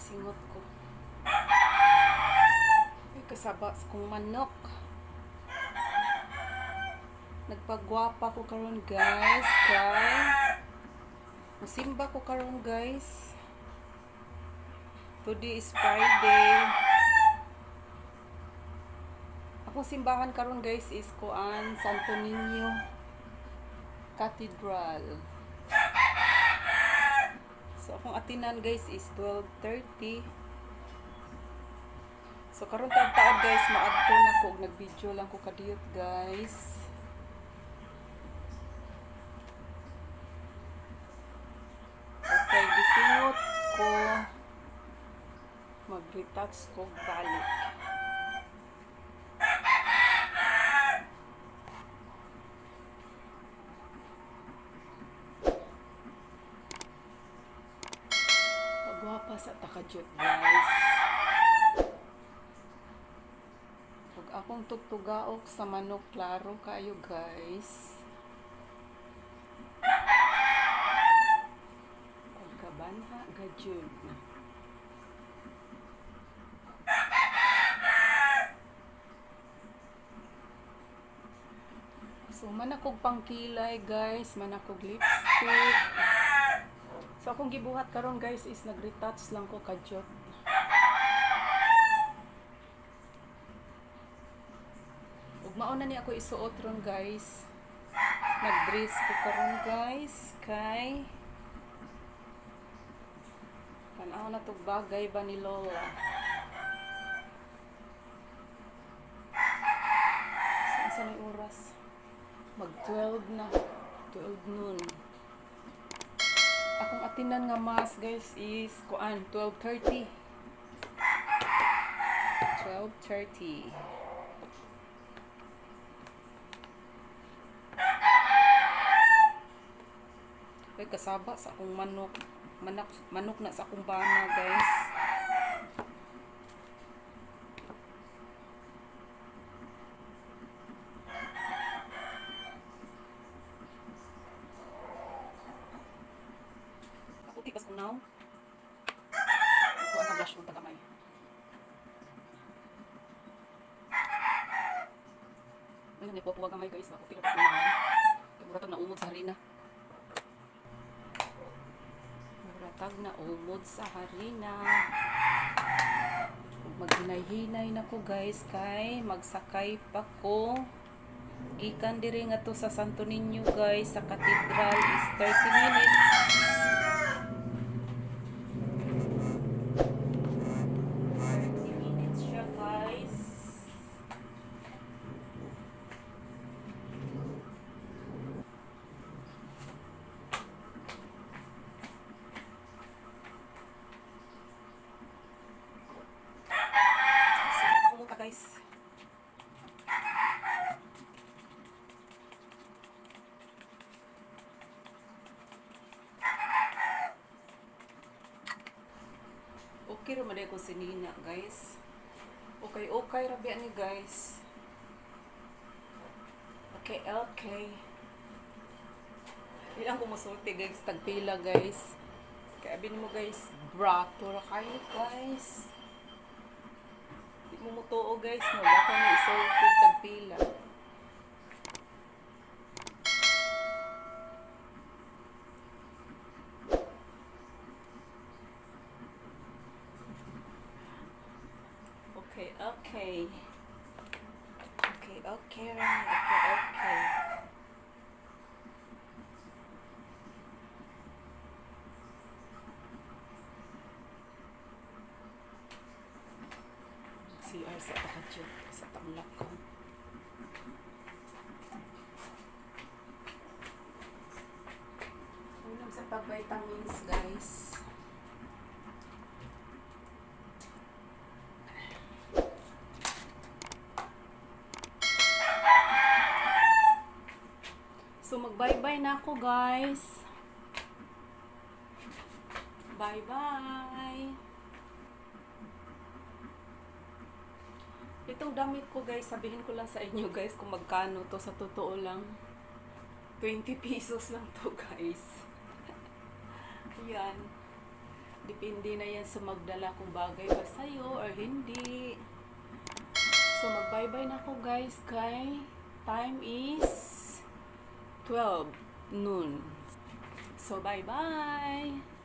Singot ko. Ay, kasaba kong manok. Nagpagwapa ko karon guys. Masimba ko karon guys. Today is Friday. Akong simbahan karon guys is kuan Santo Niño Cathedral. So akong atinan guys is 12:30. So karon taon guys maadto na ko nag-video lang ko kadiyot guys. Okay, gisingot ko. Mag-retouch ko balik. Pagwapa sa takajut guys. Pag akong tugtugaok sa manok, klaro kayo guys. Pagkabanha gajud. So manakog pangkilay guys, manakog lipstick. So akong gibuhat karon guys is nag-retouch lang ko kajot. Ug mao na ni ako isuot ron guys. Nag-dress ko karon guys kay tanaw na tog bagay ba ni Lola. Sa may oras? Mag-12 na. 12 noon. Akong atinan nga mas guys is kuan 12:30. 12:30. Ay kasaba sa akong manok. Manok na sa akong bana guys. Tikas ko now. Ako ang blush mo tagamay. Ngayon ni po gamay guys, ako tira pa ko na. Muratag na umod sa harina. Muratag na umod sa harina. Maghinay-hinay na ko guys kay magsakay pa ko. Gikan diri nga to sa Santo Niño guys sa cathedral is 30 minutes. Guys. Okay ra man ko sinina guys. Okay ra ni guys. Okay. Ilang ko masulti guys, tagpila guys. Kaya abin mo guys, brato ra kayo guys. Mumutuo guys, no? Baka na isultid tagpila. Okay, Rani. Okay. CR sa takajut, sa tamlak ko. Ulam sa pag-vitamins guys. So mag-bye-bye na ako guys. Bye-bye. Itong damit ko guys, sabihin ko lang sa inyo guys kung magkano to, sa totoo lang. 20 pesos lang to guys. Yan. Depende na yan sa magdala kung bagay ba sa'yo or hindi. So, mag-bye-bye na ako guys kay time is 12 noon. So, bye-bye!